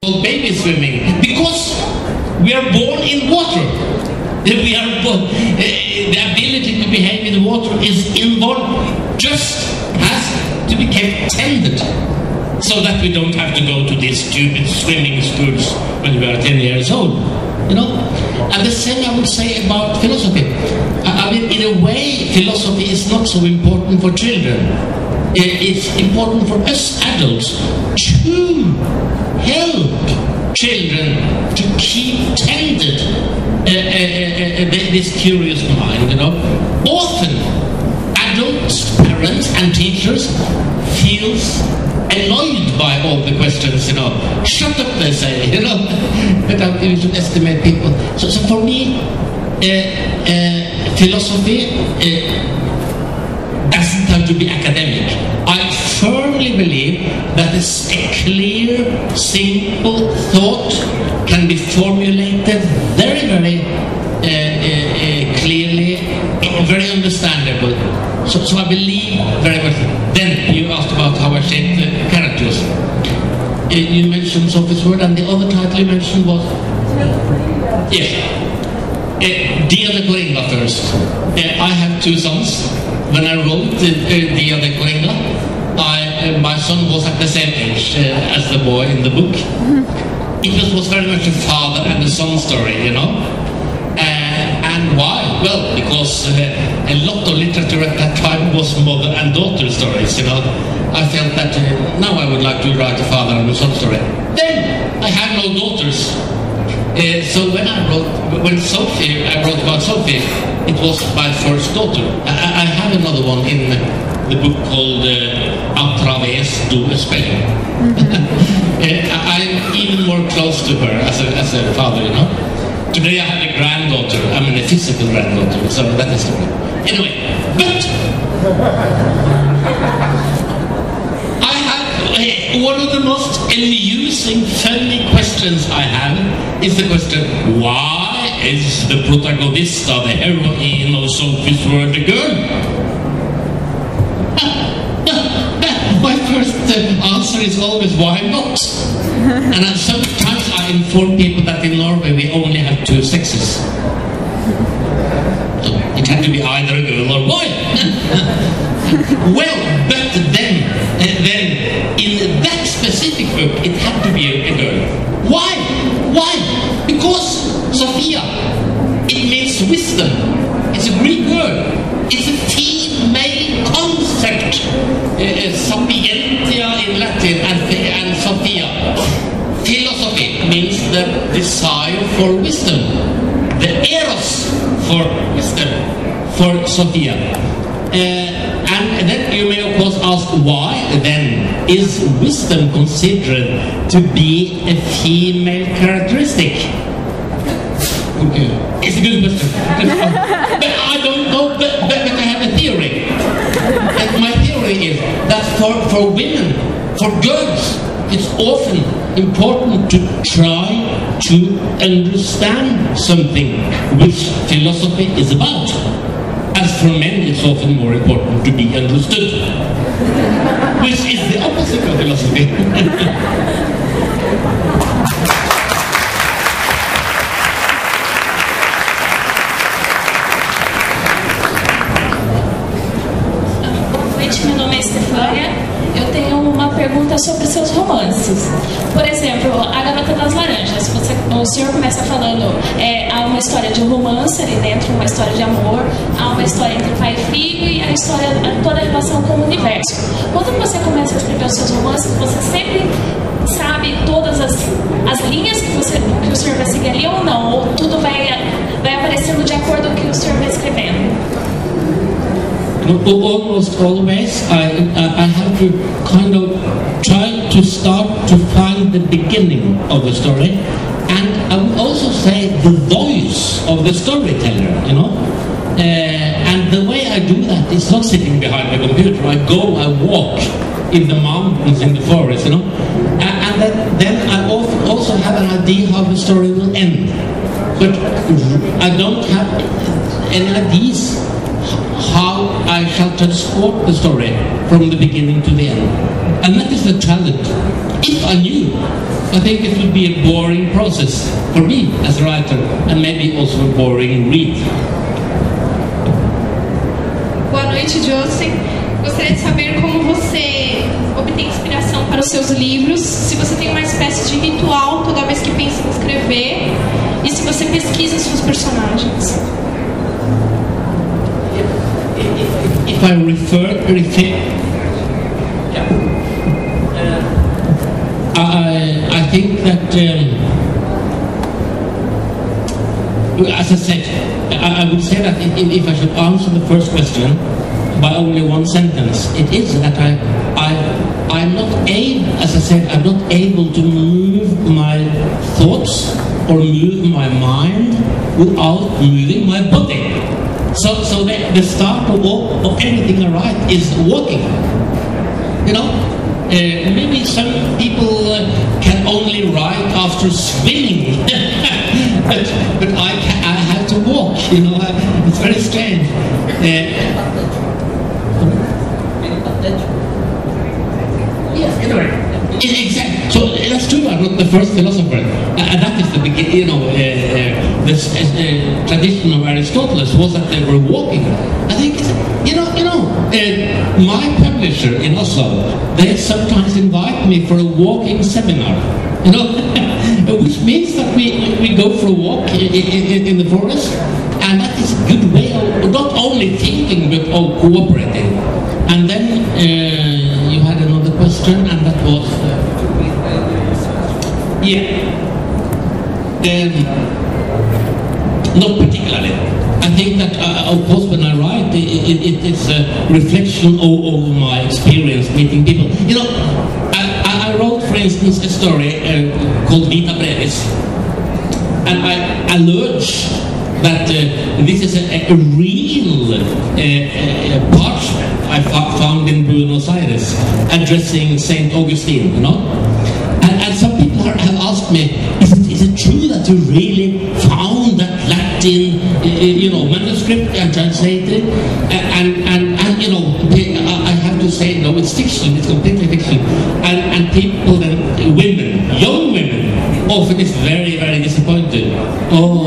baby swimming, because we are born in water. We are born, the ability to behave in water is inborn, just has to be kept tended, so that we don't have to go to these stupid swimming schools when we are 10 years old, you know. And the same I would say about philosophy. I mean, in a way, philosophy is not so important for children. It's important for us adults to help children to keep tended this curious mind, you know. Often, adults, parents and teachers feels annoyed by all the questions, you know. Shut up, they say, you know. But we should estimate people. So for me, philosophy doesn't have to be academic. I firmly believe that a clear, simple thought can be formulated very, very clearly, very understandable. So I believe very much. Then you asked about how I shaped the characters. You mentioned Sophie's word, and the other title you mentioned was? Yes. Dia de Coringa first. I have two sons. When I wrote Dia de Coringa, my son was at the same age as the boy in the book. It was very much a father and a son story, you know. And why? Well, because a lot of literature at that time was mother and daughter stories, you know. I felt that now I would like to write a father and a son story. Then I had no daughters. So when I wrote about Sophie, it was my first daughter. I have another one in the book called A través do espelho. I'm even more close to her as a father, you know. Today I have a granddaughter. I mean a physical granddaughter, so that is the point. Anyway, but I have one of the most amusing, funny questions I have is the question, why is the protagonista, the heroine of Sophie's word, a girl? My first answer is always, why not? And sometimes I inform people that in Norway we only have two sexes. So it had to be either a girl or boy. Well, but then in that specific book it had to be a girl. Why? Why? Because Sophia, it means wisdom. It's a Greek word. It's a female concept. Sapientia in Latin and Sophia. Philosophy means the desire for wisdom. The eros for wisdom, for Sophia. And then you may of course ask, why then is wisdom considered to be a female characteristic? Okay. It's a good question. But I don't know, but I have a theory. And my theory is that for women, for girls, it's often important to try to understand something which philosophy is about. As for men, it's often more important to be understood, which is the opposite of philosophy. Meu nome é Stefânia. Eu tenho uma pergunta sobre seus romances. Por exemplo, A Garota das Laranjas. O senhor começa falando, há uma história de romance ali dentro, uma história de amor, há uma história entre pai e filho e a história, toda a relação com o universo. Quando você começa a escrever os seus romances, você sempre sabe todas as linhas que o senhor vai seguir ali ou não? Ou tudo vai aparecendo de acordo com o que o senhor vai escrevendo? Almost always I have to kind of try to start to find the beginning of the story, and I would also say the voice of the storyteller, you know. And the way I do that is not sitting behind the computer. I go, I walk in the mountains, in the forest, you know. And then I also have an idea how the story will end. But I don't have any ideas how I shall transport the story from the beginning to the end. And that is the challenge. If I knew, I think it would be a boring process for me as a writer, and maybe also a boring read. Boa noite, Jostein. Gostaria de saber como você obtém inspiração para os seus livros, se você tem uma espécie de ritual toda vez que pensa em escrever, e se você pesquisa seus personagens. If I refer, I think that, as I said, I would say that if I should answer the first question by only one sentence, it is that I'm not able, as I said, I'm not able to move my thoughts or move my mind without moving my body. So the start of anything I write is walking. You know, maybe some people can only write after swimming, but I have to walk. You know, it's very strange. Yes, anyway. Exactly. So that's true. I'm not the first philosopher, and that is the beginning. You know, this tradition of Aristotle was that they were walking. I think it's, my publisher in Oslo, they sometimes invite me for a walking seminar. You know, which means that we go for a walk in the forest, and that is a good way of not only thinking but of cooperating. And then you had another question, and that was not particularly. I think that of course when I write it's a reflection of my experience meeting people. You know, I wrote, for instance, a story called Vita Brevis, and I allege that this is a real parchment I found in Buenos Aires addressing Saint Augustine, you know. And some people have asked me, is it true that you really found that Latin, manuscript and translated it? And you know, I have to say, no, it's fiction, it's completely fiction. And people, women, young women, often is very, very disappointed. Oh.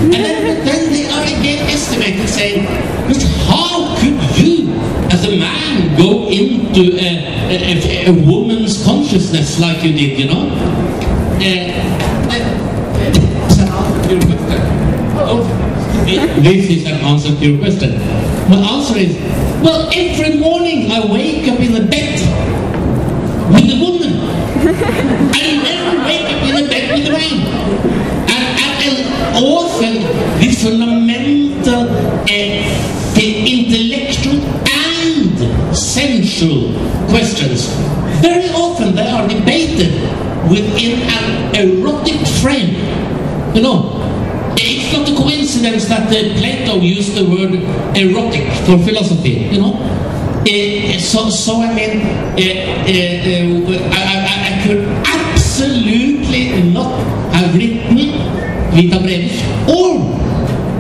And then they are again estimated, saying, but how could you, as a man, go into a woman's consciousness like you did, you know? This is an answer to your question. My answer is, well, every morning I wake up in the bed with a woman. I never wake up in the bed with a man. And often the fundamental intellectual and sensual questions, very often they are debated within an erotic frame. You know, it's not a coincidence that Plato used the word erotic for philosophy, you know. So I mean, I could absolutely not have written Vita Brevis or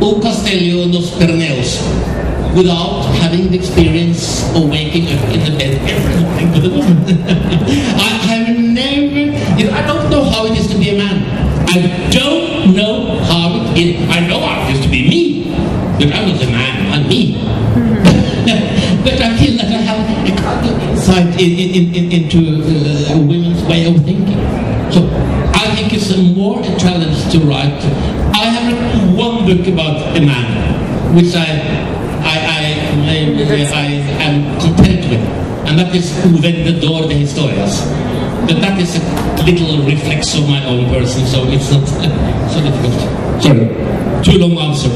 O Castello dos Pirineos without having the experience of waking up in the bed every morning with a woman. I have never, I don't know how it is to be a man. I don't know how it is. I know how it is to be me, but I'm not a man, I'm me. But I feel that I have a kind of insight into women's way of thinking. So I think it's more a challenge to write. I have written one book about a man, which I am content with, and that is O Vendedor de Historias. But that is a little reflex of my own person, so it's not so difficult. Sorry, too long answer.